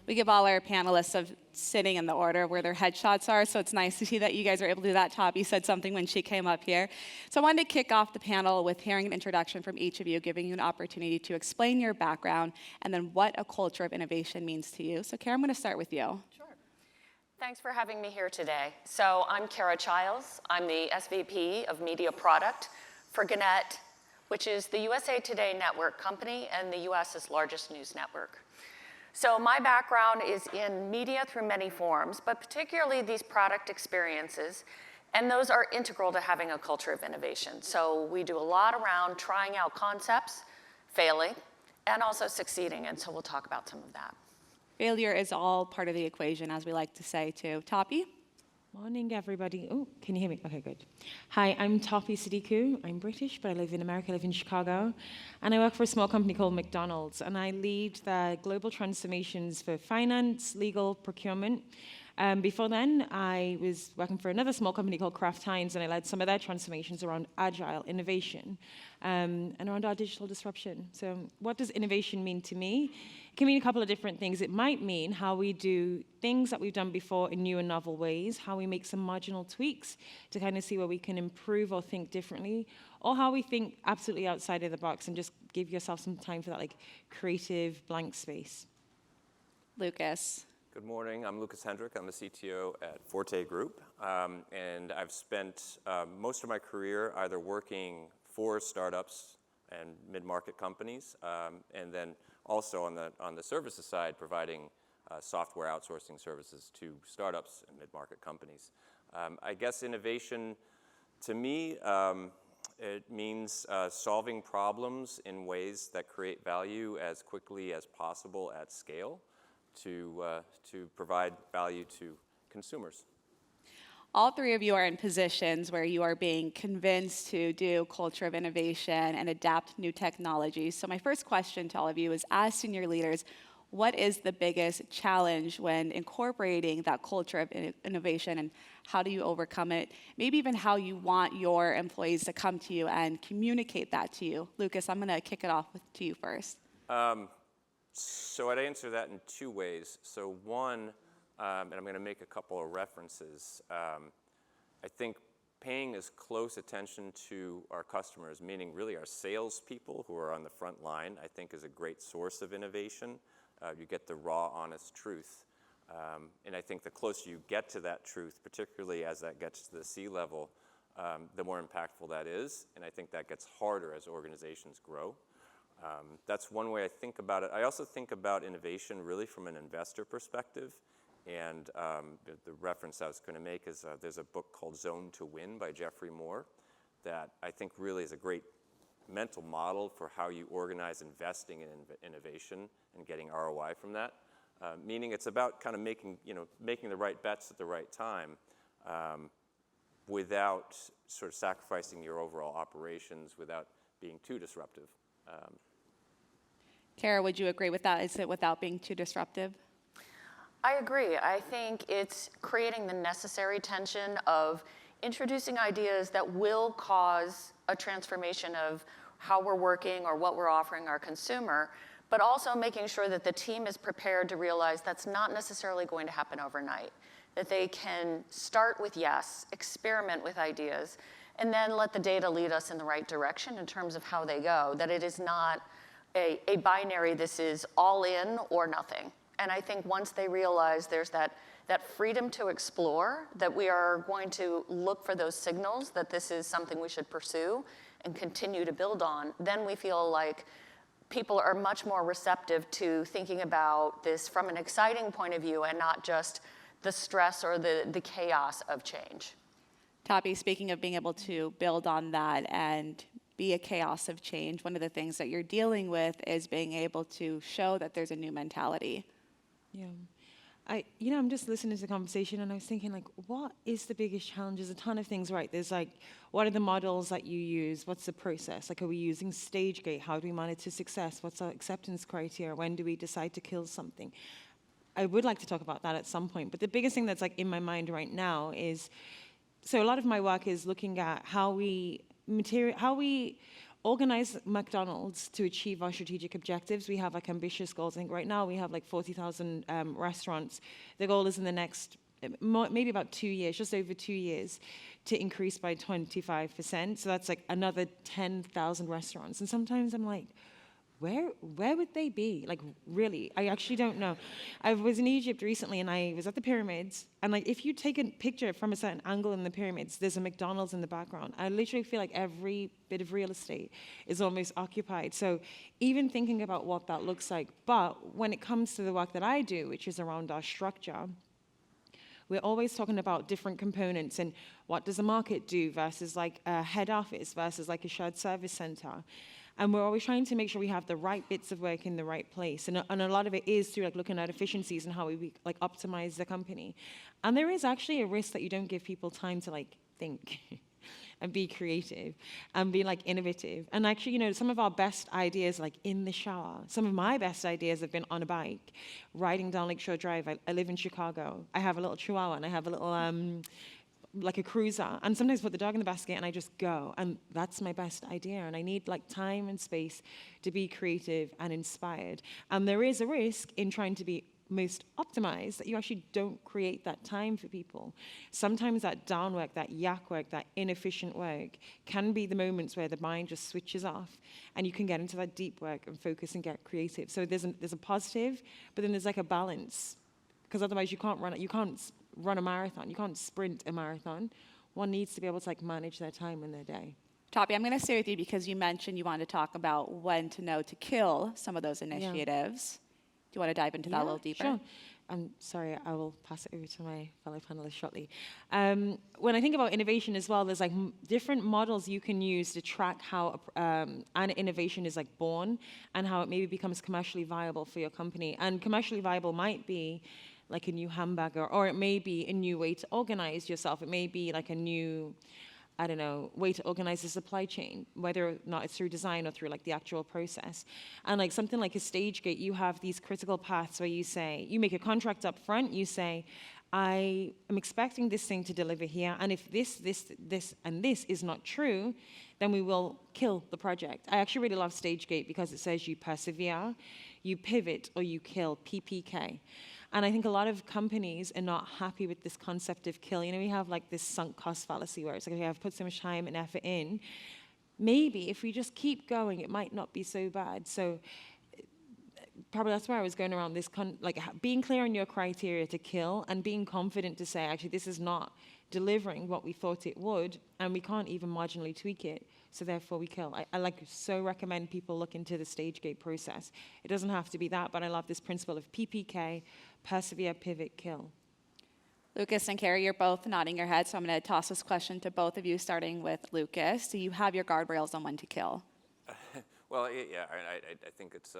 We give all our panelists of sitting in the order where their headshots are, so it's nice to see that you guys are able to do that. Tope said something when she came up here. So I wanted to kick off the panel with hearing an introduction from each of you, giving you an opportunity to explain your background and then what a culture of innovation means to you. So Kara, I'm going to start with you. Sure. Thanks for having me here today. So I'm Kara Chiles. I'm the SVP of Media Product for Gannett, which is the USA Today network company and the US's largest news network. So my background is in media through many forms, but particularly these product experiences, and those are integral to having a culture of innovation. So we do a lot around trying out concepts, failing, and also succeeding, and so we'll talk about some of that. Failure is all part of the equation, as we like to say, too. Tope? Morning, everybody. Oh, can you hear me? Okay, good. Hi, I'm Tope Sadiku. I'm British, but I live in America, I live in Chicago. And I work for a small company called McDonald's, and I lead the global transformations for finance, legal, procurement. Before then, I was working for another small company called Kraft Heinz, and I led some of their transformations around agile innovation and around our digital disruption. So what does innovation mean to me? It can mean a couple of different things. It might mean how we do things that we've done before in new and novel ways, how we make some marginal tweaks to kind of see where we can improve or think differently, or how we think absolutely outside of the box and just give yourself some time for that like creative blank space. Lucas? Good morning. I'm Lucas Hendrich. I'm the CTO at Forte Group, and I've spent most of my career either working for startups and mid-market companies, and then also on the services side, providing software outsourcing services to startups and mid-market companies. I guess innovation, to me, it means solving problems in ways that create value as quickly as possible at scale, to provide value to consumers. All three of you are in positions where you are being convinced to do culture of innovation and adapt new technologies. So my first question to all of you is, as senior leaders, what is the biggest challenge when incorporating that culture of innovation, and how do you overcome it? Maybe even how you want your employees to come to you and communicate that to you. Lucas, I'm going to kick it off to you first. So I'd answer that in two ways. So one, and I'm going to make a couple of references. I think paying as close attention to our customers, meaning really our salespeople who are on the front line, I think is a great source of innovation. You get the raw, honest truth. And I think the closer you get to that truth, particularly as that gets to the C-level, the more impactful that is. And I think that gets harder as organizations grow. That's one way I think about it. I also think about innovation really from an investor perspective. And the reference I was going to make is there's a book called Zone to Win by Jeffrey Moore that I think really is a great mental model for how you organize investing in innovation and getting ROI from that. Meaning it's about kind of making the right bets at the right time without sort of sacrificing your overall operations, without being too disruptive. Kara, would you agree with that? Is it without being too disruptive? I agree. I think it's creating the necessary tension of introducing ideas that will cause a transformation of how we're working or what we're offering our consumer, but also making sure that the team is prepared to realize that's not necessarily going to happen overnight, that they can start with yes, experiment with ideas, and then let the data lead us in the right direction in terms of how they go, that it is not a binary, this is all in or nothing. And I think once they realize there's that freedom to explore, that we are going to look for those signals that this is something we should pursue and continue to build on, then we feel like people are much more receptive to thinking about this from an exciting point of view and not just the stress or the chaos of change. Tope, speaking of being able to build on that and be a chaos of change, one of the things that you're dealing with is being able to show that there's a new mentality. Yeah. I'm just listening to the conversation and I was thinking, like, what is the biggest challenge? There's a ton of things, right? There's like, what are the models that you use? What's the process? Like, are we using stage gate? How do we monitor success? What's our acceptance criteria? When do we decide to kill something? I would like to talk about that at some point. But the biggest thing that's like in my mind right now is, so a lot of my work is looking at how we organize McDonald's to achieve our strategic objectives. We have like ambitious goals. I think right now we have like 40,000 restaurants. The goal is in the next maybe about 2 years, just over 2 years, to increase by 25%. So that's like another 10,000 restaurants. And sometimes I'm like, where would they be? Like, really, I actually don't know. I was in Egypt recently, and I was at the pyramids, and like, if you take a picture from a certain angle in the pyramids, there's a McDonald's in the background. I literally feel like every bit of real estate is almost occupied. So even thinking about what that looks like, but when it comes to the work that I do, which is around our structure, we're always talking about different components and what does a market do versus like a head office versus like a shared service center. And we're always trying to make sure we have the right bits of work in the right place. And a lot of it is through like looking at efficiencies and how we like optimize the company. And there is actually a risk that you don't give people time to like think and be creative and be like innovative. And actually, you know, some of our best ideas like in the shower. Some of my best ideas have been on a bike, riding down Lakeshore Drive. I live in Chicago. I have a little chihuahua and I have a little like a cruiser, and sometimes put the dog in the basket and I just go, and that's my best idea. And I need like time and space to be creative and inspired. And there is a risk in trying to be most optimized that you actually don't create that time for people. Sometimes that down work, that yak work, that inefficient work can be the moments where the mind just switches off and you can get into that deep work and focus and get creative. So there's a positive, but then there's like a balance, because otherwise you can't run a marathon. You can't sprint a marathon. One needs to be able to like manage their time and their day. Tope, I'm going to stay with you because you mentioned you wanted to talk about when to know to kill some of those initiatives. Do you want to dive into that a little deeper? Sure. I'm sorry, I will pass it over to my fellow panelists shortly. When I think about innovation as well, there's like different models you can use to track how an innovation is like born and how it maybe becomes commercially viable for your company. And commercially viable might be like a new hamburger, or it may be a new way to organize yourself. It may be like a new, I don't know, way to organize the supply chain, whether or not it's through design or through like the actual process. And like something like a stage gate, you have these critical paths where you say, you make a contract up front, you say, I am expecting this thing to deliver here, and if this, and this is not true, then we will kill the project. I actually really love stage gate because it says you persevere, you pivot, or you kill, PPK. And I think a lot of companies are not happy with this concept of kill. You know, we have like this sunk cost fallacy where it's like, okay, I've put so much time and effort in. Maybe if we just keep going, it might not be so bad. So probably that's where I was going around this, like being clear on your criteria to kill and being confident to say, actually, this is not delivering what we thought it would, and we can't even marginally tweak it, so therefore we kill. I like so recommend people look into the stage gate process. It doesn't have to be that, but I love this principle of PPK, persevere, pivot, kill. Lucas and Carrie, you're both nodding your head, so I'm going to toss this question to both of you, starting with Lucas. Do you have your guardrails on when to kill? Well, yeah, I think it's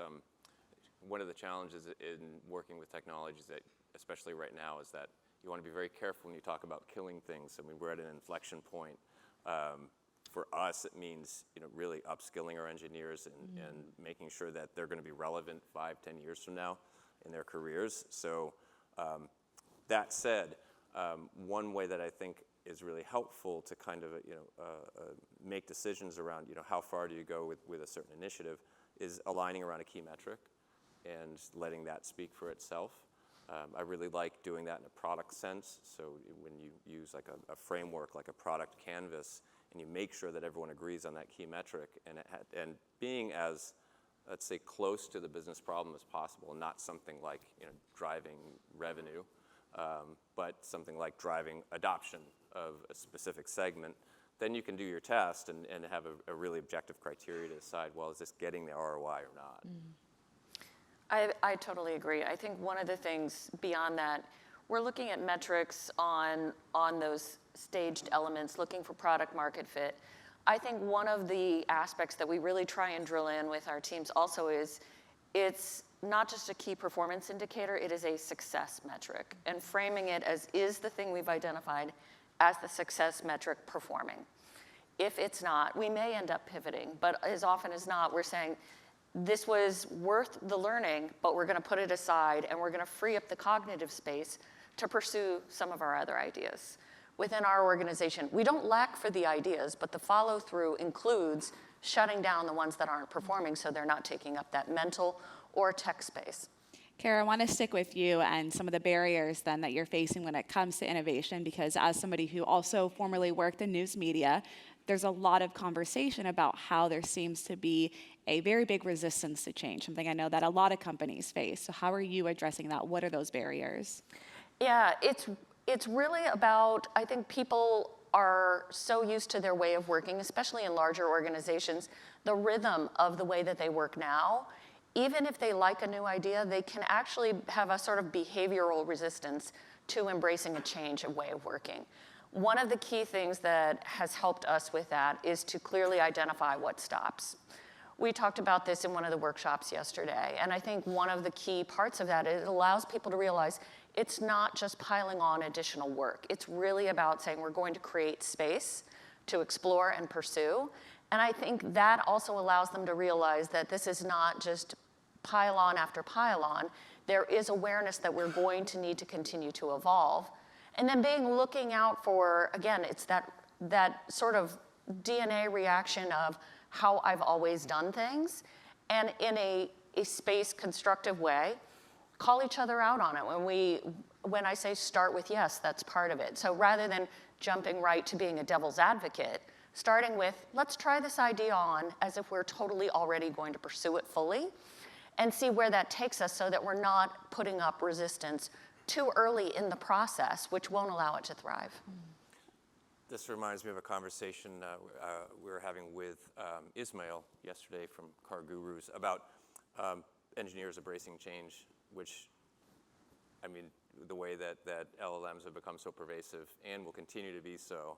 one of the challenges in working with technologies that, especially right now, is that you want to be very careful when you talk about killing things. I mean, we're at an inflection point. For us, it means really upskilling our engineers and making sure that they're going to be relevant 5-10 years from now in their careers. So that said, one way that I think is really helpful to kind of make decisions around how far do you go with a certain initiative is aligning around a key metric and letting that speak for itself. I really like doing that in a product sense. So when you use like a framework, like a product canvas, and you make sure that everyone agrees on that key metric, and being as, let's say, close to the business problem as possible, not something like driving revenue, but something like driving adoption of a specific segment, then you can do your test and have a really objective criteria to decide, well, is this getting the ROI or not? I totally agree. I think one of the things beyond that, we're looking at metrics on those staged elements, looking for product market fit. I think one of the aspects that we really try and drill in with our teams also is it's not just a key performance indicator, it is a success metric, and framing it as is the thing we've identified as the success metric performing. If it's not, we may end up pivoting, but as often as not, we're saying, this was worth the learning, but we're going to put it aside and we're going to free up the cognitive space to pursue some of our other ideas. Within our organization, we don't lack for the ideas, but the follow-through includes shutting down the ones that aren't performing so they're not taking up that mental or tech space. Kara, I want to stick with you and some of the barriers then that you're facing when it comes to innovation, because as somebody who also formerly worked in news media, there's a lot of conversation about how there seems to be a very big resistance to change, something I know that a lot of companies face. So how are you addressing that? What are those barriers? Yeah, it's really about, I think people are so used to their way of working, especially in larger organizations, the rhythm of the way that they work now. Even if they like a new idea, they can actually have a sort of behavioral resistance to embracing a change of way of working. One of the key things that has helped us with that is to clearly identify what stops. We talked about this in one of the workshops yesterday, and I think one of the key parts of that is it allows people to realize it's not just piling on additional work. It's really about saying we're going to create space to explore and pursue. And I think that also allows them to realize that this is not just pile on after pile on. There is awareness that we're going to need to continue to evolve. And then looking out for, again, it's that sort of DNA reaction of how I've always done things, and in a space constructive way, call each other out on it. When I say start with yes, that's part of it. So rather than jumping right to being a devil's advocate, starting with, let's try this idea on as if we're totally already going to pursue it fully and see where that takes us so that we're not putting up resistance too early in the process, which won't allow it to thrive. This reminds me of a conversation we were having with Ismail yesterday from Car Gurus about engineers embracing change, which, I mean, the way that LLMs have become so pervasive and will continue to be so,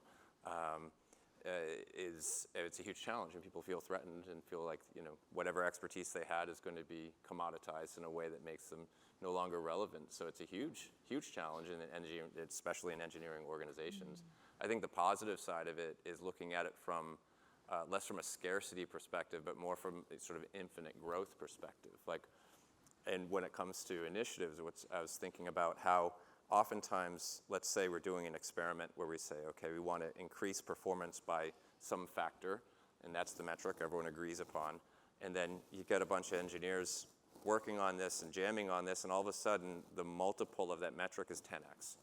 it's a huge challenge, and people feel threatened and feel like, you know, whatever expertise they had is going to be commoditized in a way that makes them no longer relevant. So it's a huge, huge challenge, especially in engineering organizations. I think the positive side of it is looking at it from less from a scarcity perspective, but more from a sort of infinite growth perspective. And when it comes to initiatives, I was thinking about how oftentimes, let's say we're doing an experiment where we say, okay, we want to increase performance by some factor, and that's the metric everyone agrees upon. And then you get a bunch of engineers working on this and jamming on this, and all of a sudden, the multiple of that metric is 10x,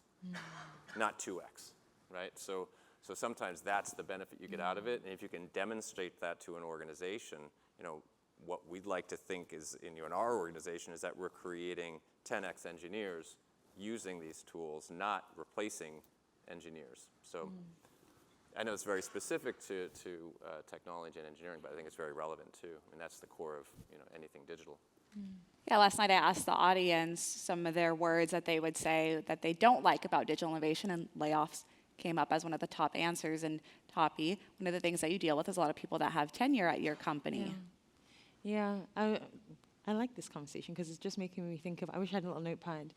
not 2x, right? So sometimes that's the benefit you get out of it, and if you can demonstrate that to an organization, you know, what we'd like to think is in our organization is that we're creating 10x engineers using these tools, not replacing engineers. So I know it's very specific to technology and engineering, but I think it's very relevant too, and that's the core of, you know, anything digital. Yeah, last night I asked the audience some of their words that they would say that they don't like about digital innovation, and layoffs came up as one of the top answers. And Tope, one of the things that you deal with is a lot of people that have tenure at your company. Yeah, I like this conversation because it's just making me think of, I wish I had a little notepad.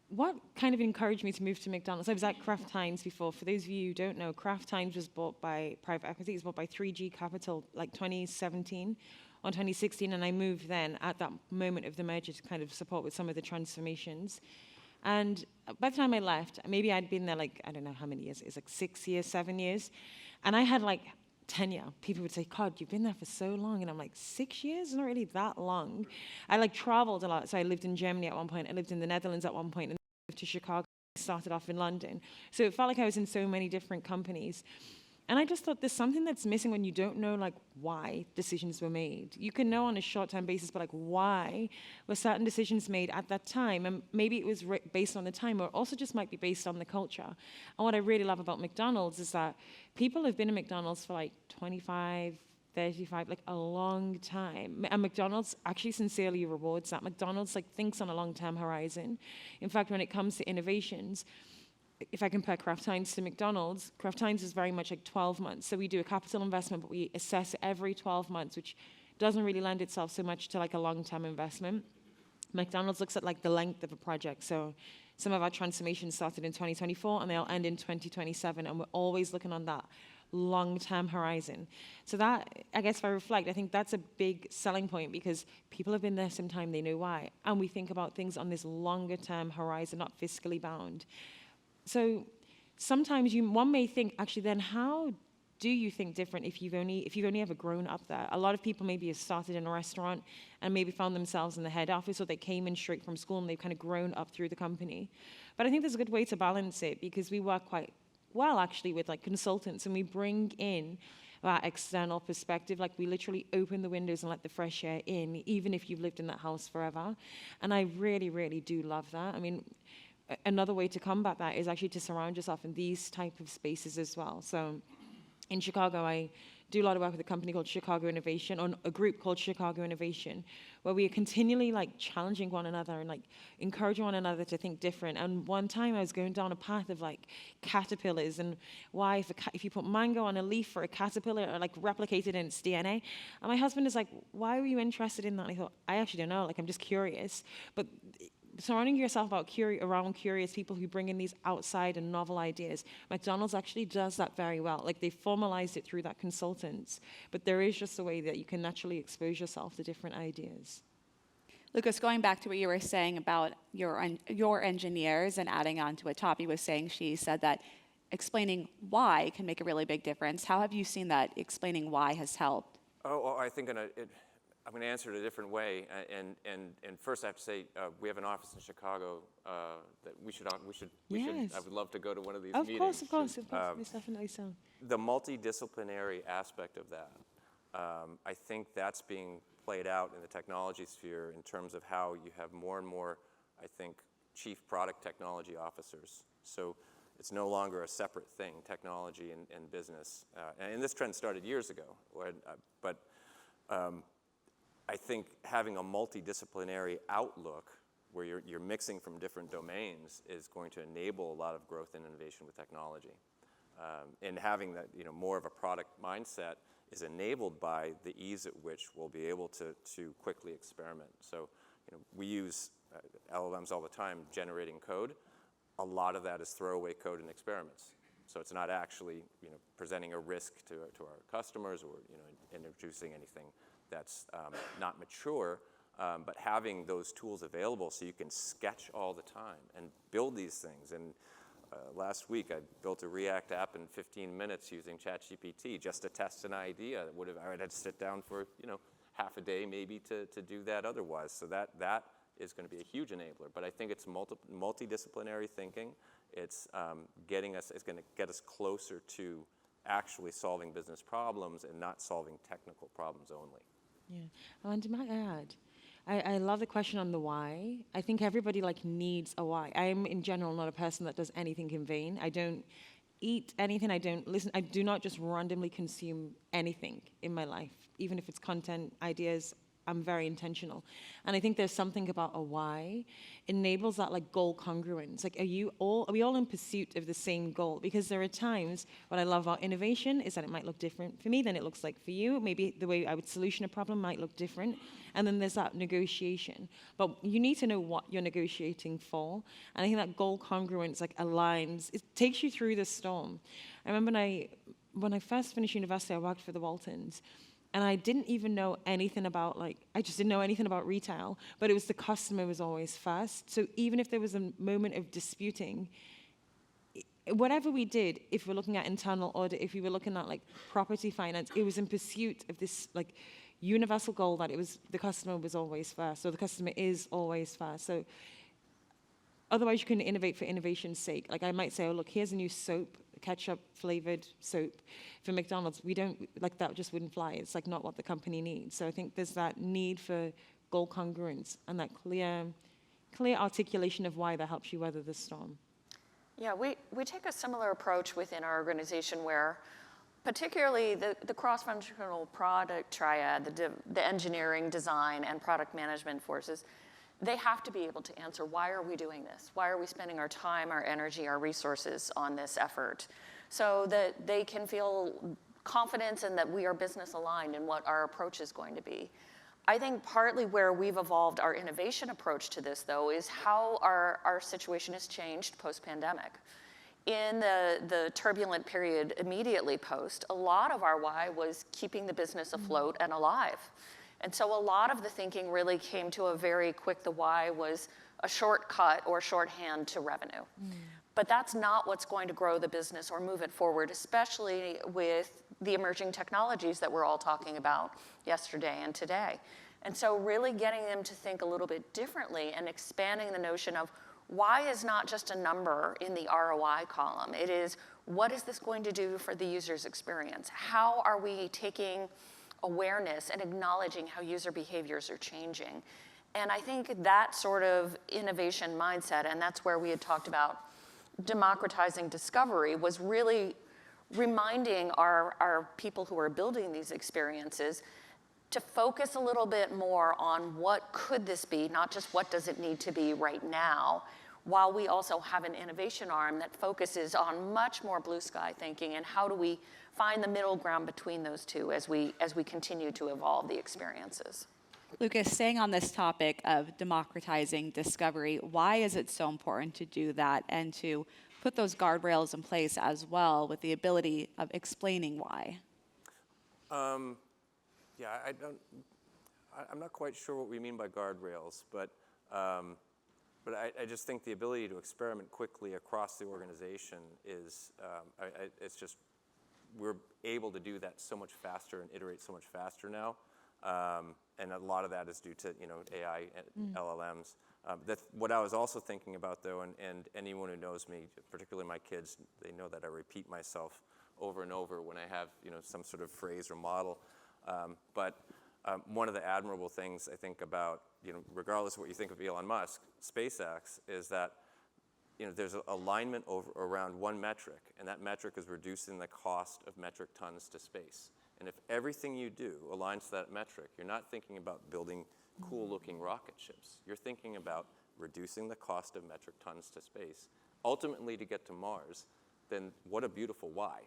What kind of encouraged me to move to McDonald's? I was at Kraft Heinz before. For those of you who don't know, Kraft Heinz was bought by private equity. It was bought by 3G Capital, like 2017 or 2016, and I moved then at that moment of the merger to kind of support with some of the transformations. And by the time I left, maybe I'd been there like, I don't know how many years, it's like 6 years, 7 years, and I had like tenure. People would say, God, you've been there for so long. And I'm like, 6 years? Not really that long. I like traveled a lot. So I lived in Germany at one point. I lived in the Netherlands at one point, and moved to Chicago. I started off in London. So it felt like I was in so many different companies. And I just thought there's something that's missing when you don't know like why decisions were made. You can know on a short-term basis, but like why were certain decisions made at that time? And maybe it was based on the time, or also just might be based on the culture. And what I really love about McDonald's is that people have been at McDonald's for like 25, 35, like a long time. And McDonald's actually sincerely rewards that. McDonald's like thinks on a long-term horizon. In fact, when it comes to innovations, if I compare Kraft Heinz to McDonald's, Kraft Heinz is very much like 12 months. So we do a capital investment, but we assess every 12 months, which doesn't really lend itself so much to like a long-term investment. McDonald's looks at like the length of a project. So some of our transformations started in 2024 and they'll end in 2027. And we're always looking on that long-term horizon. So that, I guess if I reflect, I think that's a big selling point because people have been there some time, they know why. And we think about things on this longer-term horizon, not fiscally bound. So sometimes one may think, actually, then how do you think different if you've only ever grown up there? A lot of people maybe have started in a restaurant and maybe found themselves in the head office, or they came in straight from school and they've kind of grown up through the company. But I think there's a good way to balance it, because we work quite well actually with like consultants, and we bring in that external perspective. Like we literally open the windows and let the fresh air in, even if you've lived in that house forever. And I really, really do love that. I mean, another way to combat that is actually to surround yourself in these type of spaces as well. So in Chicago, I do a lot of work with a company called Chicago Innovation, or a group called Chicago Innovation, where we are continually like challenging one another and like encouraging one another to think different. And one time I was going down a path of like caterpillars, and why if you put mango on a leaf for a caterpillar, or like replicated in its DNA. And my husband is like, why were you interested in that? And I thought, I actually don't know, like I'm just curious. But surrounding yourself around curious people who bring in these outside and novel ideas. McDonald's actually does that very well. Like they formalized it through that consultants, but there is just a way that you can naturally expose yourself to different ideas. Lucas, going back to what you were saying about your engineers and adding on to what Tope was saying, she said that explaining why can make a really big difference. How have you seen that explaining why has helped? I think I'm going to answer it a different way. And first, I have to say we have an office in Chicago that we should. Yes. I would love to go to one of these Of meetings. course, it's definitely so. The multidisciplinary aspect of that, I think that's being played out in the technology sphere in terms of how you have more and more, I think, chief product technology officers. So it's no longer a separate thing, technology and business. And this trend started years ago, but I think having a multidisciplinary outlook where you're mixing from different domains is going to enable a lot of growth and innovation with technology. And having that, more of a product mindset is enabled by the ease at which we'll be able to quickly experiment. So, we use LLMs all the time generating code. A lot of that is throwaway code and experiments. So it's not actually, presenting a risk to our customers or, introducing anything that's not mature, but having those tools available so you can sketch all the time and build these things. And last week I built a React app in 15 minutes using ChatGPT just to test an idea. I would have to sit down for half a day maybe to do that otherwise. So that is going to be a huge enabler. But I think it's multidisciplinary thinking. It's going to get us closer to actually solving business problems and not solving technical problems only. Yeah, and might add, I love the question on the why. I think everybody needs a why. I'm in general not a person that does anything in vain. I don't eat anything. I don't listen. I do not just randomly consume anything in my life, even if it's content, ideas. I'm very intentional. And I think there's something about a why enables that goal congruence. Are we all in pursuit of the same goal? Because there are times what I love about innovation is that it might look different for me than it looks like for you. Maybe the way I would solution a problem might look different. And then there's that negotiation. But you need to know what you're negotiating for. And I think that goal congruence aligns. It takes you through the storm. I remember when I first finished university, I worked for the Waltons. And I didn't even know anything about, I just didn't know anything about retail, but it was the customer was always first. So even if there was a moment of disputing, whatever we did, if we're looking at internal audit, if we were looking at property finance, it was in pursuit of this universal goal that the customer was always first. So the customer is always first. So otherwise you can innovate for innovation's sake. I might say, oh, look, here's a new soap, ketchup-flavored soap for McDonald's. We don't, that just wouldn't fly. It's not what the company needs. So I think there's that need for goal congruence and that clear articulation of why that helps you weather the storm. Yeah, we take a similar approach within our organization where particularly the cross-functional product triad, the engineering, design, and product management forces, they have to be able to answer, why are we doing this? Why are we spending our time, our energy, our resources on this effort? So that they can feel confidence in that we are business aligned in what our approach is going to be. I think partly where we've evolved our innovation approach to this, though, is how our situation has changed post-pandemic. In the turbulent period immediately post, a lot of our why was keeping the business afloat and alive. And so a lot of the thinking really came to a very quick, the why was a shortcut or shorthand to revenue. But that's not what's going to grow the business or move it forward, especially with the emerging technologies that we're all talking about yesterday and today. And so really getting them to think a little bit differently and expanding the notion of why is not just a number in the ROI column. It is, what is this going to do for the user's experience? How are we taking awareness and acknowledging how user behaviors are changing? And I think that sort of innovation mindset, and that's where we had talked about democratizing discovery, was really reminding our people who are building these experiences to focus a little bit more on what could this be, not just what does it need to be right now, while we also have an innovation arm that focuses on much more blue sky thinking and how do we find the middle ground between those two as we continue to evolve the experiences. Lucas, staying on this topic of democratizing discovery, why is it so important to do that and to put those guardrails in place as well with the ability of explaining why? Yeah, I'm not quite sure what we mean by guardrails, but I just think the ability to experiment quickly across the organization is, it's just, we're able to do that so much faster and iterate so much faster now. And a lot of that is due to, AI and LLMs. That's what I was also thinking about, though, and anyone who knows me, particularly my kids, they know that I repeat myself over and over when I have, some sort of phrase or model. But one of the admirable things I think about, regardless of what you think of Elon Musk, SpaceX, is that, there's alignment around one metric, and that metric is reducing the cost of metric tons to space. And if everything you do aligns to that metric, you're not thinking about building cool-looking rocket ships. You're thinking about reducing the cost of metric tons to space, ultimately to get to Mars. Then what a beautiful why.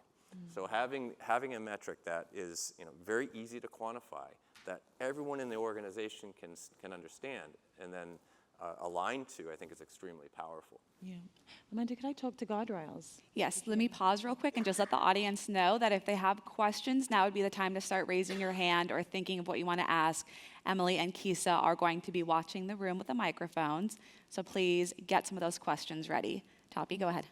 So having a metric that is very easy to quantify, that everyone in the organization can understand, and then align to, I think is extremely powerful. Yeah. Amanda, could I talk to guardrails? Yes, let me pause real quick and just let the audience know that if they have questions, now would be the time to start raising your hand or thinking of what you want to ask. Emily and Kisa are going to be watching the room with the microphones, so please get some of those questions ready. Tope, go ahead.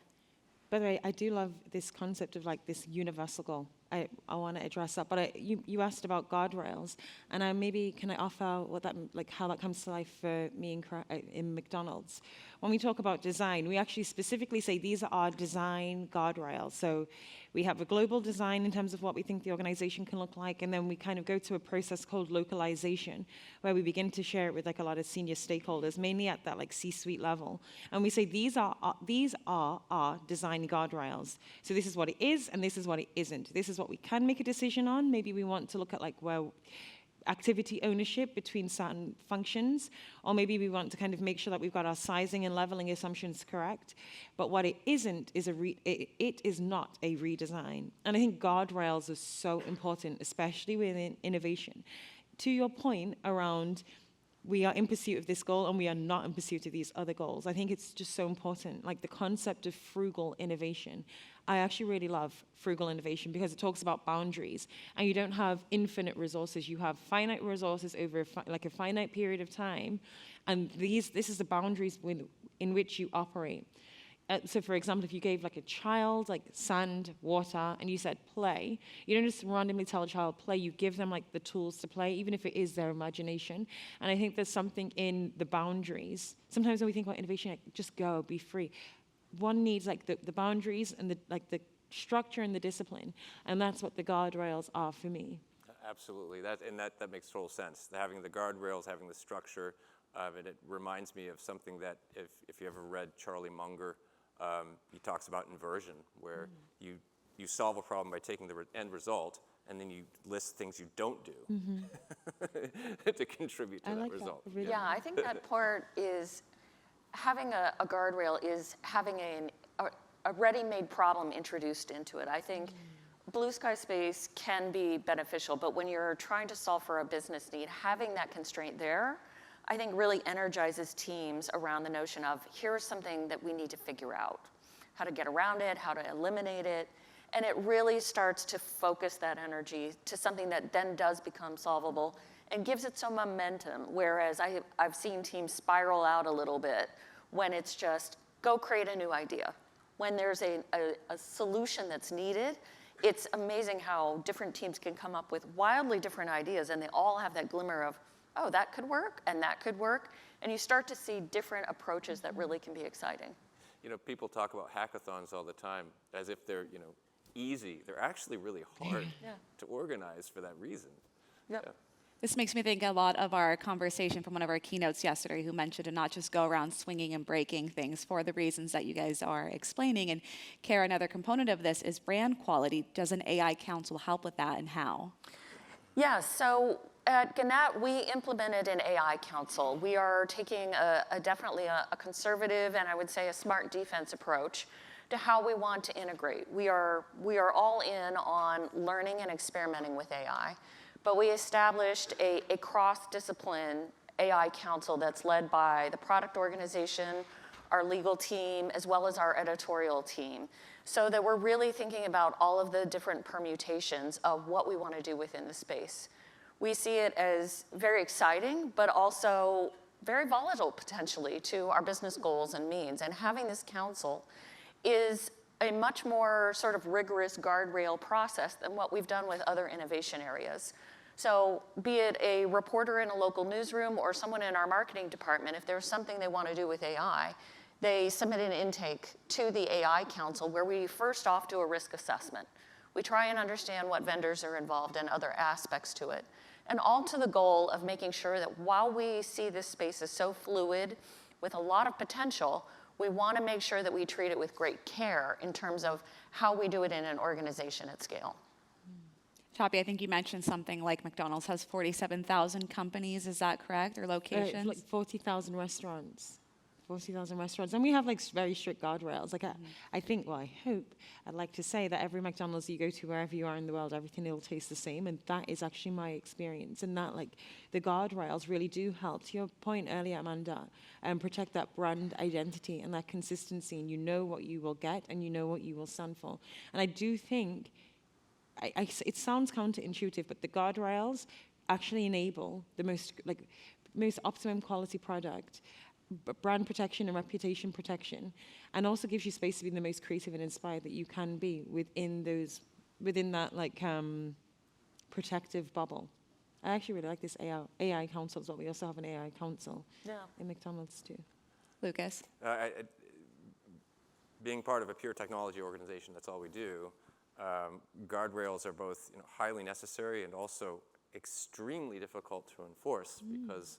By the way, I do love this concept of like this universal goal. I want to address that, but you asked about guardrails, and can I offer what that, like how that comes to life for me in McDonald's? When we talk about design, we actually specifically say these are our design guardrails. So we have a global design in terms of what we think the organization can look like, and then we kind of go to a process called localization, where we begin to share it with like a lot of senior stakeholders, mainly at that like C-suite level, and we say these are our design guardrails. So this is what it is, and this is what it isn't. This is what we can make a decision on. Maybe we want to look at like where activity ownership between certain functions, or maybe we want to kind of make sure that we've got our sizing and leveling assumptions correct. But what it isn't is it is not a redesign. And I think guardrails are so important, especially within innovation. To your point around we are in pursuit of this goal and we are not in pursuit of these other goals. I think it's just so important, like the concept of frugal innovation. I actually really love frugal innovation because it talks about boundaries, and you don't have infinite resources. You have finite resources over a finite period of time, and this is the boundaries in which you operate. So for example, if you gave like a child like sand, water, and you said play, you don't just randomly tell a child play, you give them like the tools to play, even if it is their imagination. And I think there's something in the boundaries. Sometimes when we think about innovation, like, just go, be free. One needs like the boundaries and the structure and the discipline. And that's what the guardrails are for me. Absolutely, that makes total sense. Having the guardrails, having the structure of it, it reminds me of something that if you ever read Charlie Munger, he talks about inversion, where you solve a problem by taking the end result, and then you list things you don't do to contribute to that result. That. Really Yeah, I think that part is having a guardrail is having a ready-made problem introduced into it. I think blue sky space can be beneficial, but when you're trying to solve for a business need, having that constraint there, I think really energizes teams around the notion of here's something that we need to figure out, how to get around it, how to eliminate it, and it really starts to focus that energy to something that then does become solvable and gives it some momentum, whereas I've seen teams spiral out a little bit when it's just go create a new idea. when there's a solution that's needed, it's amazing how different teams can come up with wildly different ideas, and they all have that glimmer of, oh, that could work, and that could work. And you start to see different approaches that really can be exciting. You know, people talk about hackathons all the time as if they're, easy. They're actually really hard to organize for that reason. Yep. Yeah. This makes me think a lot of our conversation from one of our keynotes yesterday, who mentioned to not just go around swinging and breaking things for the reasons that you guys are explaining. And Kara, another component of this is brand quality. Does an AI council help with that, and how? Yeah, so at Gannett, we implemented an AI council. We are taking definitely a conservative and I would say a smart defense approach to how we want to integrate. We are all in on learning and experimenting with AI, but we established a cross-discipline AI council that's led by the product organization, our legal team, as well as our editorial team, so that we're really thinking about all of the different permutations of what we want to do within the space. We see it as very exciting, but also very volatile potentially to our business goals and means. And having this council is a much more sort of rigorous guardrail process than what we've done with other innovation areas. So be it a reporter in a local newsroom or someone in our marketing department, if there's something they want to do with AI, they submit an intake to the AI council where we first off do a risk assessment. We try and understand what vendors are involved and other aspects to it. And all to the goal of making sure that while we see this space as so fluid with a lot of potential, we want to make sure that we treat it with great care in terms of how we do it in an organization at scale. Tope, I think you mentioned something like McDonald's has 47,000 companies. Is that correct, or locations? Like 40,000 restaurants. 40,000 restaurants. And we have like very strict guardrails. Like I think, well, I hope, I'd like to say that every McDonald's you go to, wherever you are in the world, everything will taste the same. And that is actually my experience. And that like the guardrails really do help, to your point earlier, Amanda, protect that brand identity and that consistency. And you know what you will get and you know what you will stand for. And I do think, it sounds counterintuitive, but the guardrails actually enable the most optimum quality product, brand protection and reputation protection, and also gives you space to be the most creative and inspired that you can be within that like protective bubble. I actually really like this AI council as well. We also have an AI council in McDonald's too. Lucas? Being part of a pure technology organization, that's all we do. Guardrails are both highly necessary and also extremely difficult to enforce because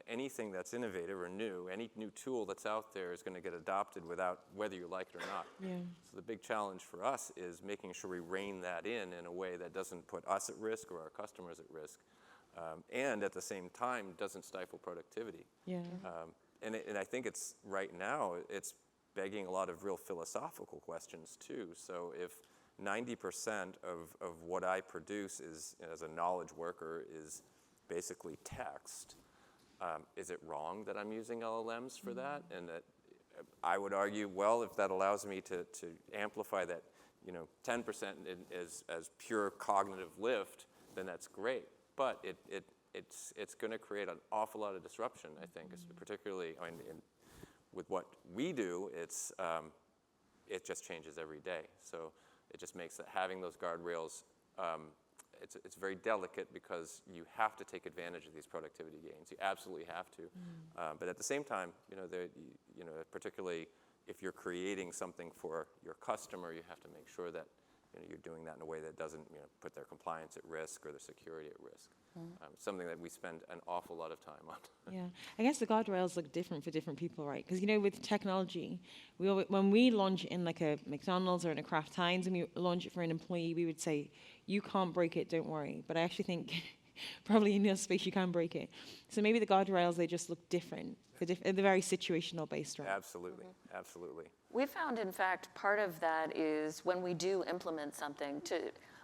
anything that's innovative or new, any new tool that's out there is going to get adopted without whether you like it or not. Yeah. So the big challenge for us is making sure we rein that in a way that doesn't put us at risk or our customers at risk, and at the same time doesn't stifle productivity. Yeah. And I think it's right now it's begging a lot of real philosophical questions too. So if 90% of what I produce is, as a knowledge worker, is basically text, is it wrong that I'm using LLMs for that? And that I would argue, well, if that allows me to amplify that, 10% as pure cognitive lift, then that's great. But it's going to create an awful lot of disruption, I think, particularly with what we do. It just changes every day. So it just makes that having those guardrails, it's very delicate because you have to take advantage of these productivity gains. You absolutely have to. But at the same time, particularly if you're creating something for your customer, you have to make sure that you're doing that in a way that doesn't put their compliance at risk or their security at risk. Something that we spend an awful lot of time on. Yeah, I guess the guardrails look different for different people, right? Because with technology, when we launch in like a McDonald's or in a Kraft Heinz, and we launch it for an employee, we would say, "You can't break it, don't worry." But I actually think probably in your space you can break it. So maybe the guardrails, they just look different. They're very situational based, right? Absolutely, absolutely. We found, in fact, part of that is when we do implement something,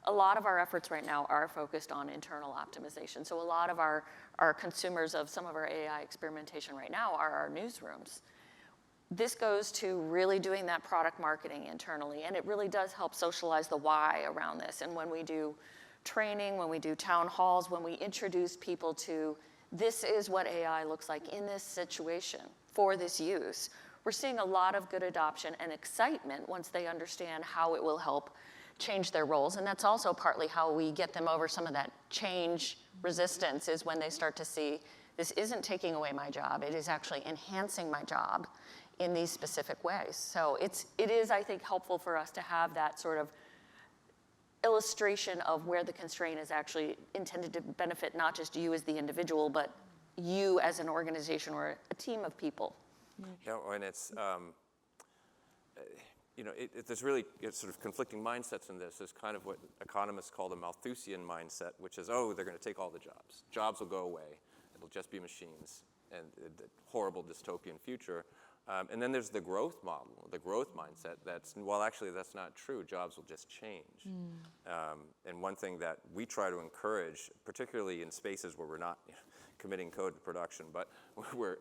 a lot of our efforts right now are focused on internal optimization. So a lot of our consumers of some of our AI experimentation right now are our newsrooms. This goes to really doing that product marketing internally, and it really does help socialize the why around this. And when we do training, when we do town halls, when we introduce people to this is what AI looks like in this situation for this use, we're seeing a lot of good adoption and excitement once they understand how it will help change their roles. And that's also partly how we get them over some of that change resistance, is when they start to see, this isn't taking away my job, it is actually enhancing my job in these specific ways. So it is, I think, helpful for us to have that sort of illustration of where the constraint is actually intended to benefit not just you as the individual, but you as an organization or a team of people. Yeah, and it's, there's really sort of conflicting mindsets in this. There's kind of what economists call the Malthusian mindset, which is, oh, they're going to take all the jobs. Jobs will go away. It'll just be machines, and the horrible dystopian future. And then there's the growth model, the growth mindset. Actually, that's not true. Jobs will just change. And one thing that we try to encourage, particularly in spaces where we're not committing code to production, but we're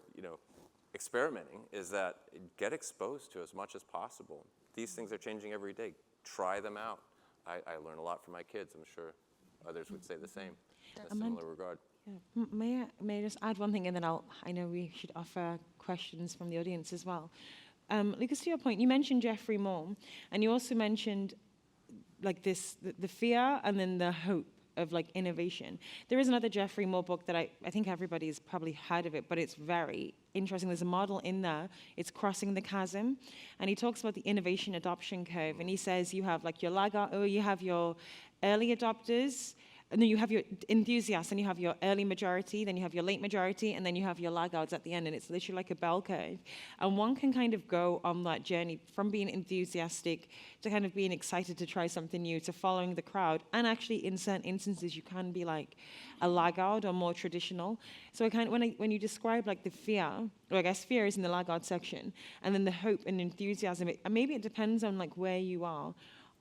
experimenting, is that get exposed to as much as possible. These things are changing every day. Try them out. I learn a lot from my kids. I'm sure others would say the same in a similar regard. Yeah. May I just add one thing, and then I know we should offer questions from the audience as well. Lucas, to your point, you mentioned Jeffrey Moore, and you also mentioned like the fear and then the hope of like innovation. There is another Jeffrey Moore book that I think everybody's probably heard of it, but it's very interesting. There's a model in there. It's Crossing the Chasm, and he talks about the innovation adoption curve, and he says you have like you have your early adopters, and then you have your enthusiasts, and you have your early majority, then you have your late majority, and then you have your laggards at the end, and it's literally like a bell curve. And one can kind of go on that journey from being enthusiastic to kind of being excited to try something new, to following the crowd. And actually, in certain instances, you can be like a laggard or more traditional. So when you describe like the fear, or I guess fear is in the laggard section, and then the hope and enthusiasm, and maybe it depends on like where you are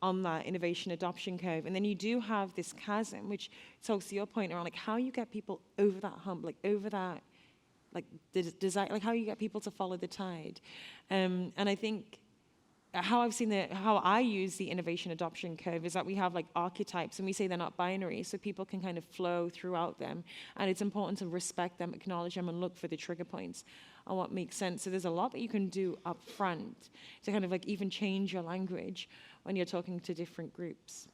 on that innovation adoption curve. And then you do have this chasm, which talks to your point around like how you get people over that hump, like over that, like the desire, like how you get people to follow the tide. And I think how I use the innovation adoption curve is that we have like archetypes, and we say they're not binary, so people can kind of flow throughout them. And it's important to respect them, acknowledge them, and look for the trigger points on what makes sense. So there's a lot that you can do up front to kind of like even change your language when you're talking to different groups.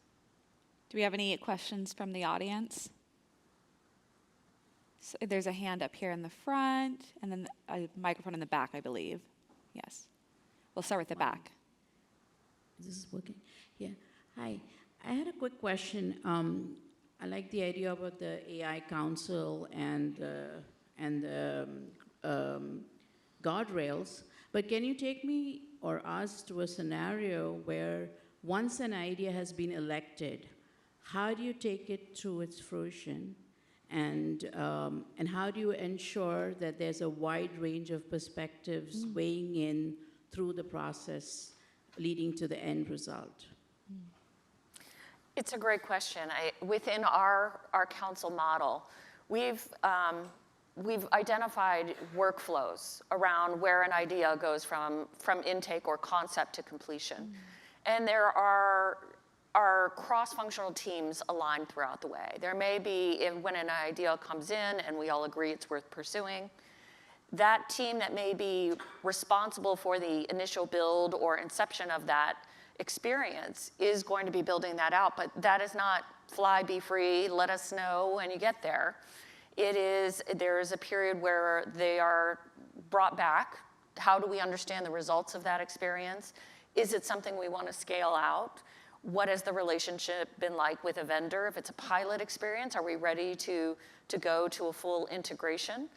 Do we have any questions from the audience? So there's a hand up here in the front, and then a microphone in the back, I believe. Yes. We'll start with the back. This is working. Yeah. Hi. I had a quick question. I like the idea about the AI Council and guardrails, but can you take me or us to a scenario where once an idea has been elected, how do you take it to its fruition? And how do you ensure that there's a wide range of perspectives weighing in through the process, leading to the end result? It's a great question. Within our council model, we've identified workflows around where an idea goes from intake or concept to completion. And there are cross-functional teams aligned throughout the way. There may be, when an idea comes in and we all agree it's worth pursuing, that team that may be responsible for the initial build or inception of that experience is going to be building that out, but that is not fly, be free, let us know when you get there. There is a period where they are brought back. How do we understand the results of that experience? Is it something we want to scale out? What has the relationship been like with a vendor? If it's a pilot experience, are we ready to go to a full integration?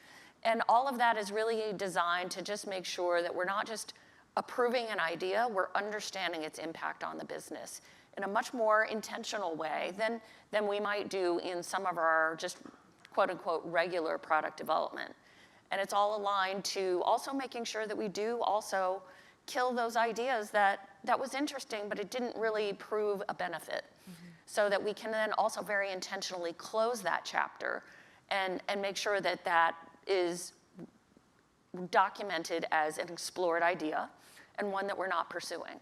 And all of that is really designed to just make sure that we're not just approving an idea, we're understanding its impact on the business in a much more intentional way than we might do in some of our just quote unquote regular product development. And it's all aligned to also making sure that we do also kill those ideas that was interesting, but it didn't really prove a benefit. So that we can then also very intentionally close that chapter and make sure that that is documented as an explored idea and one that we're not pursuing.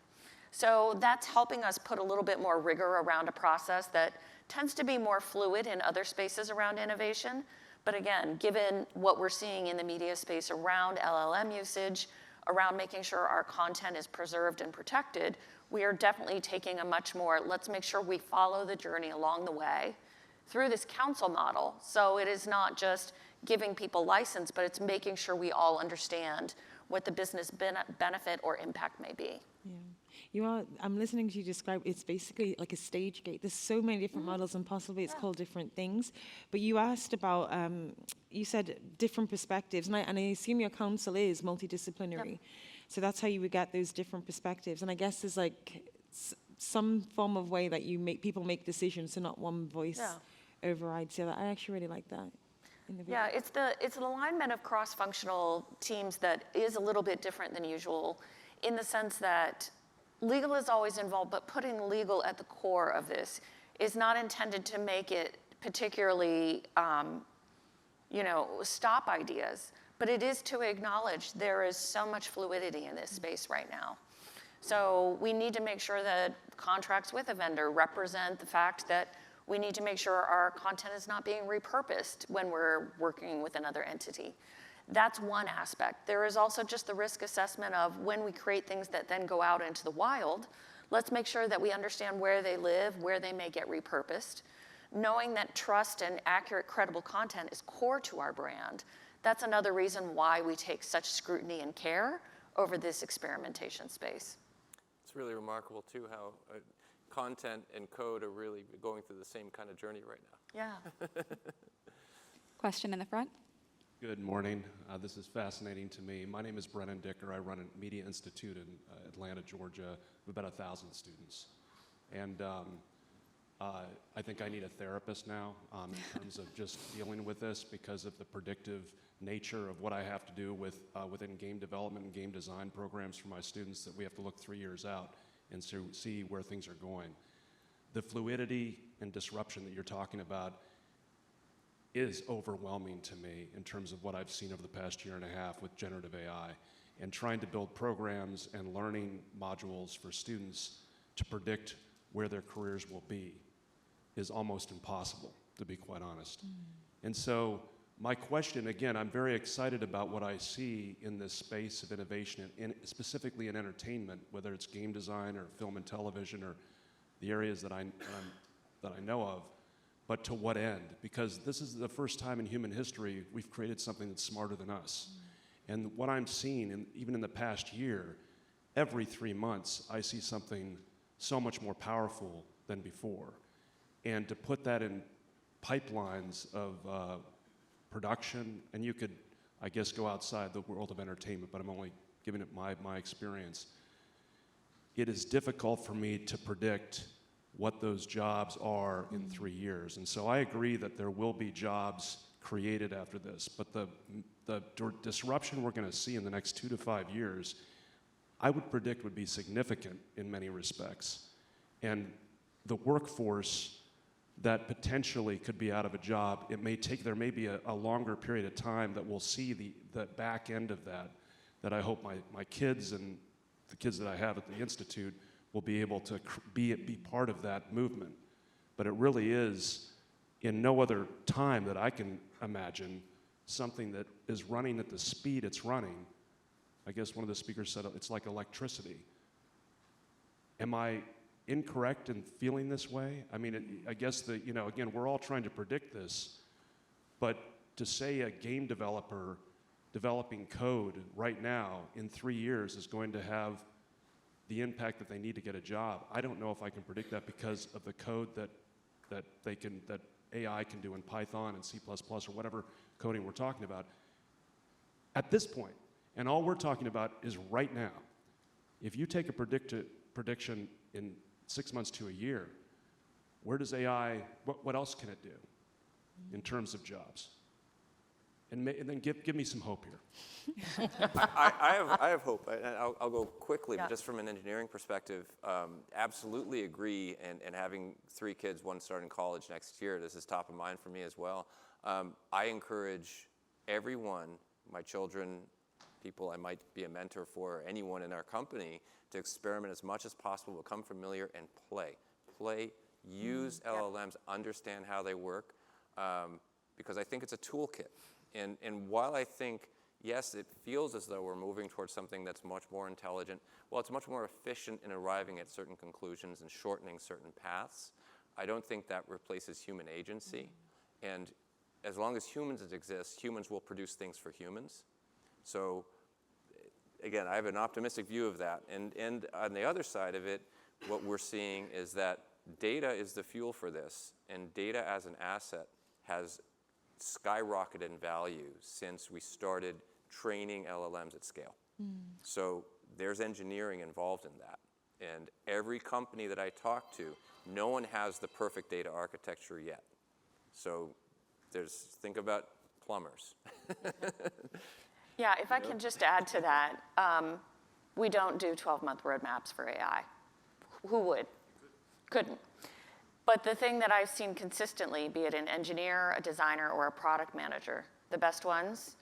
So that's helping us put a little bit more rigor around a process that tends to be more fluid in other spaces around innovation. But again, given what we're seeing in the media space around LLM usage, around making sure our content is preserved and protected, we are definitely taking a much more, let's make sure we follow the journey along the way through this council model. So it is not just giving people license, but it's making sure we all understand what the business benefit or impact may be. Yeah. I'm listening to you describe, it's basically like a stage gate. There's so many different models and possibly it's called different things. But you asked about, you said different perspectives, and I assume your council is multidisciplinary. Yep. So that's how you would get those different perspectives. And I guess there's like some form of way that people make decisions, so not one voice overrides the other. I actually really like that. Yeah, it's an alignment of cross-functional teams that is a little bit different than usual in the sense that legal is always involved, but putting legal at the core of this is not intended to make it particularly, stop ideas, but it is to acknowledge there is so much fluidity in this space right now. So we need to make sure that contracts with a vendor represent the fact that we need to make sure our content is not being repurposed when we're working with another entity. That's one aspect. There is also just the risk assessment of when we create things that then go out into the wild, let's make sure that we understand where they live, where they may get repurposed. Knowing that trust and accurate, credible content is core to our brand, that's another reason why we take such scrutiny and care over this experimentation space. It's really remarkable, too, how content and code are really going through the same kind of journey right now. Yeah. Question in the front. Good morning. This is fascinating to me. My name is Brennan Dicker. I run a media institute in Atlanta, Georgia, with about 1,000 students. And I think I need a therapist now in terms of just dealing with this because of the predictive nature of what I have to do within game development and game design programs for my students, that we have to look 3 years out and see where things are going. The fluidity and disruption that you're talking about is overwhelming to me in terms of what I've seen over the past year and a half with generative AI, and trying to build programs and learning modules for students to predict where their careers will be is almost impossible, to be quite honest. And so my question, again, I'm very excited about what I see in this space of innovation, specifically in entertainment, whether it's game design or film and television or the areas that I know of, but to what end? Because this is the first time in human history we've created something that's smarter than us. And what I'm seeing, even in the past year, every 3 months I see something so much more powerful than before. And to put that in pipelines of production, and you could, I guess, go outside the world of entertainment, but I'm only giving it my experience. It is difficult for me to predict what those jobs are in 3 years. And so I agree that there will be jobs created after this, but the disruption we're gonna see in the next 2 to 5 years, I would predict would be significant in many respects. And the workforce that potentially could be out of a job, there may be a longer period of time that we'll see the back end of that I hope my kids and the kids that I have at the Institute will be able to be part of that movement. But it really is, in no other time that I can imagine, something that is running at the speed it's running. I guess one of the speakers said it's like electricity. Am I incorrect in feeling this way? I mean, I guess again, we're all trying to predict this, but to say a game developer developing code right now in 3 years is going to have the impact that they need to get a job, I don't know if I can predict that because of the code that AI can do in Python and C++ or whatever coding we're talking about at this point. And all we're talking about is right now. If you take a prediction in 6 months to a year, where does AI, what else can it do in terms of jobs? And then give me some hope here. I have hope. I'll go quickly, Yeah. but just from an engineering perspective, absolutely agree. And having 3 kids, one starting college next year, this is top of mind for me as well. I encourage everyone, my children, people I might be a mentor for, anyone in our company, to experiment as much as possible, become familiar, and play. Use LLMs, understand how they work, because I think it's a toolkit. And while I think yes, it feels as though we're moving towards something that's much more intelligent. Well, it's much more efficient in arriving at certain conclusions and shortening certain paths. I don't think that replaces human agency. And as long as humans exist, humans will produce things for humans. So again, I have an optimistic view of that. And on the other side of it, what we're seeing is that data is the fuel for this. And data as an asset has skyrocketed in value since we started training LLMs at scale. So there's engineering involved in that. And every company that I talk to, no one has the perfect data architecture yet. So think about plumbers. Yeah, if I can just add to that, we don't do 12-month roadmaps for AI. Who would? Couldn't. But the thing that I've seen consistently, be it an engineer, a designer, or a product manager, the best ones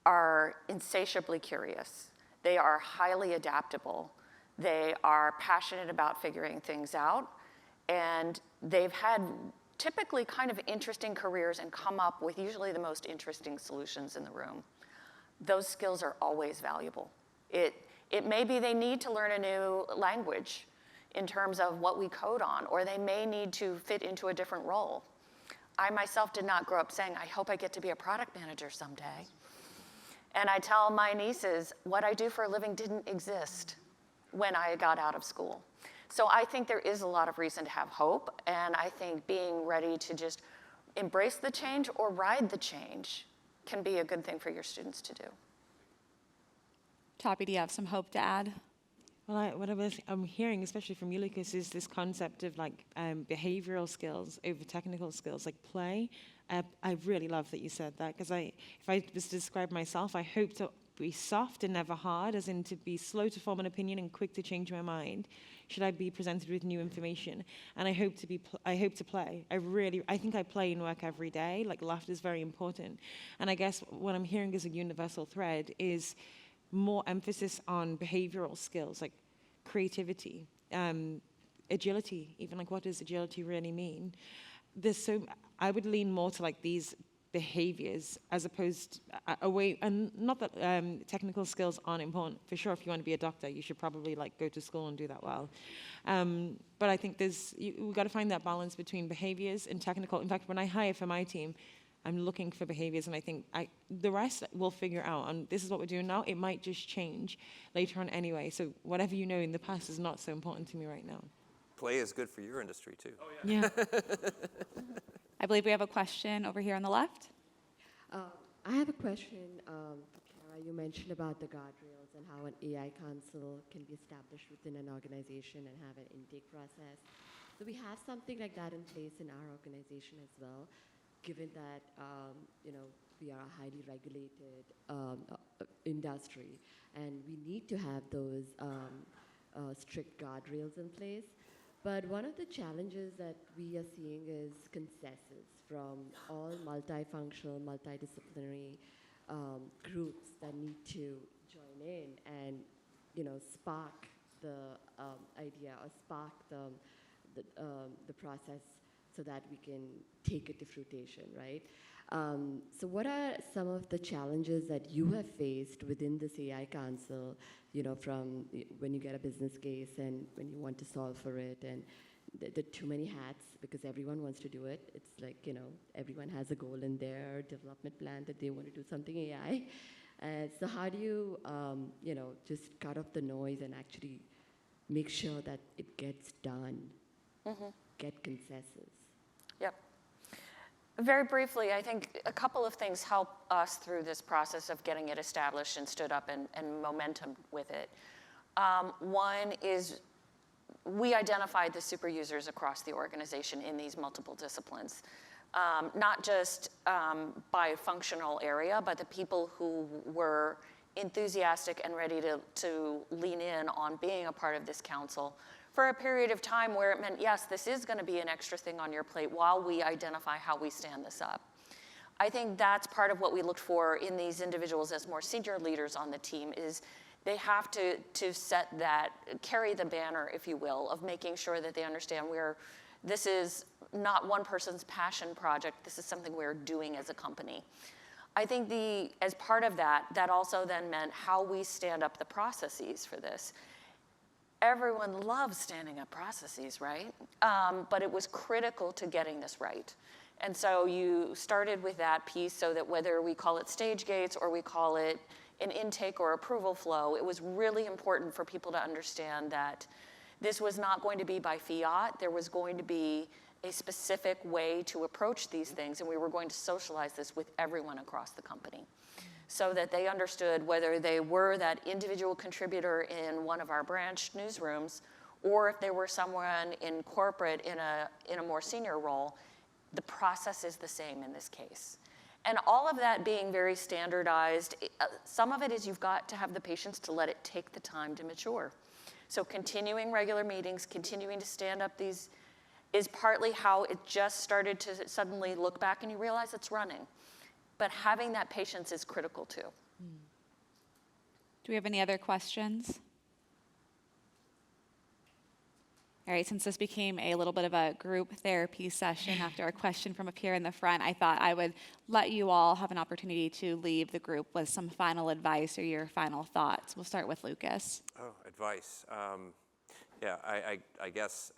are insatiably curious. They are highly adaptable. They are passionate about figuring things out. And they've had typically kind of interesting careers and come up with usually the most interesting solutions in the room. Those skills are always valuable. It may be they need to learn a new language in terms of what we code on, or they may need to fit into a different role. I myself did not grow up saying, I hope I get to be a product manager someday. And I tell my nieces, what I do for a living didn't exist when I got out of school. So I think there is a lot of reason to have hope, and I think being ready to just embrace the change or ride the change can be a good thing for your students to do. Tope, do you have some hope to add? Well, I'm hearing, especially from you, Lucas, is this concept of like behavioral skills over technical skills, like play. I really love that you said that, because if I was to describe myself, I hope to be soft and never hard, as in to be slow to form an opinion and quick to change my mind should I be presented with new information. And I hope to play. I think I play in work every day. Like, laughter is very important. And I guess what I'm hearing as a universal thread is more emphasis on behavioral skills, like creativity, agility, even like what does agility really mean? I would lean more to like these behaviors as opposed away, and not that technical skills aren't important. For sure, if you want to be a doctor, you should probably like go to school and do that well. But I think we've got to find that balance between behaviors and technical. In fact, when I hire for my team, I'm looking for behaviors, and I think the rest we'll figure out. And this is what we're doing now. It might just change later on anyway. So whatever you know in the past is not so important to me right now. Play is good for your industry, too. Oh, yeah. I believe we have a question over here on the left. I have a question for Kara. You mentioned about the guardrails and how an AI council can be established within an organization and have an intake process. So we have something like that in place in our organization as well, given that we are a highly regulated industry, and we need to have those strict guardrails in place. But one of the challenges that we are seeing is consensus from all multifunctional, multidisciplinary groups that need to join in and, spark the idea or spark the process so that we can take it to fruition, right? So what are some of the challenges that you have faced within this AI Council, from when you get a business case and when you want to solve for it, and the too many hats because everyone wants to do it. It's like, everyone has a goal in their development plan that they want to do something AI. So how do you, just cut off the noise and actually make sure that it gets done, get consensus? Yep. Very briefly, I think a couple of things help us through this process of getting it established and stood up and momentum with it. One is we identified the super users across the organization in these multiple disciplines, not just by functional area, but the people who were enthusiastic and ready to lean in on being a part of this council for a period of time where it meant, yes, this is going to be an extra thing on your plate while we identify how we stand this up. I think that's part of what we looked for in these individuals as more senior leaders on the team is they have to set that, carry the banner, if you will, of making sure that they understand this is not one person's passion project, this is something we're doing as a company. I think as part of that, that also then meant how we stand up the processes for this. Everyone loves standing up processes, right? But it was critical to getting this right. And so you started with that piece so that whether we call it stage gates or we call it an intake or approval flow, it was really important for people to understand that this was not going to be by fiat. There was going to be a specific way to approach these things, and we were going to socialize this with everyone across the company so that they understood whether they were that individual contributor in one of our branch newsrooms or if they were someone in corporate in a more senior role, the process is the same in this case. And all of that being very standardized, some of it is you've got to have the patience to let it take the time to mature. So continuing regular meetings, continuing to stand up these is partly how it just started to suddenly look back and you realize it's running. But having that patience is critical too. Do we have any other questions? All right, since this became a little bit of a group therapy session after a question from up here in the front, I thought I would let you all have an opportunity to leave the group with some final advice or your final thoughts. We'll start with Lucas. Oh, advice. Yeah, I guess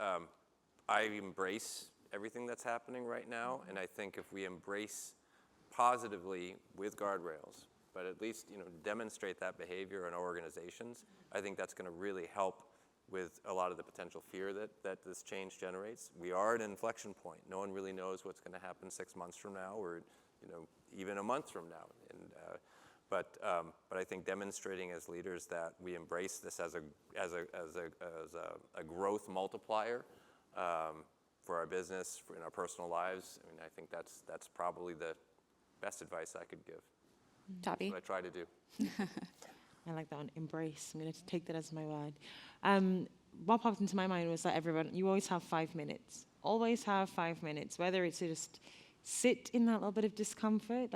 I embrace everything that's happening right now, and I think if we embrace positively with guardrails, but at least demonstrate that behavior in our organizations, I think that's going to really help with a lot of the potential fear that this change generates. We are at an inflection point. No one really knows what's going to happen 6 months from now, or even a month from now. And but I think demonstrating as leaders that we embrace this as a growth multiplier for our business, in our personal lives. I mean, I think that's probably the best advice I could give. Tope? That's what I try to do. I like that one, embrace. I'm going to take that as my word. What popped into my mind was that you always have 5 minutes. Always have 5 minutes, whether it's to just sit in that little bit of discomfort.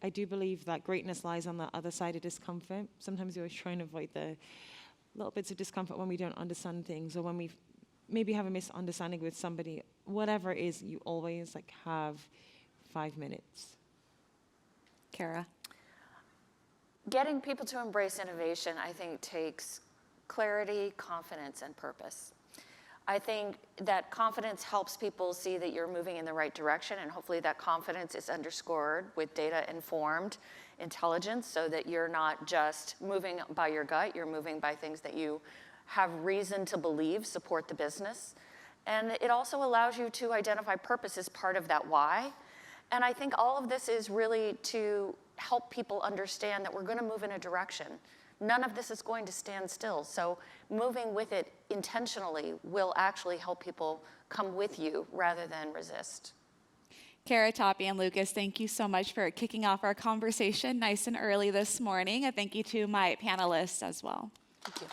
I do believe that greatness lies on the other side of discomfort. Sometimes we always try and avoid the little bits of discomfort when we don't understand things or when we maybe have a misunderstanding with somebody. Whatever it is, you always have 5 minutes. Kara? Getting people to embrace innovation, I think, takes clarity, confidence, and purpose. I think that confidence helps people see that you're moving in the right direction, and hopefully that confidence is underscored with data-informed intelligence so that you're not just moving by your gut, you're moving by things that you have reason to believe support the business. And it also allows you to identify purpose as part of that why. And I think all of this is really to help people understand that we're going to move in a direction. None of this is going to stand still. So moving with it intentionally will actually help people come with you rather than resist. Kara, Tope, and Lucas, thank you so much for kicking off our conversation nice and early this morning. And thank you to my panelists as well. Thank you.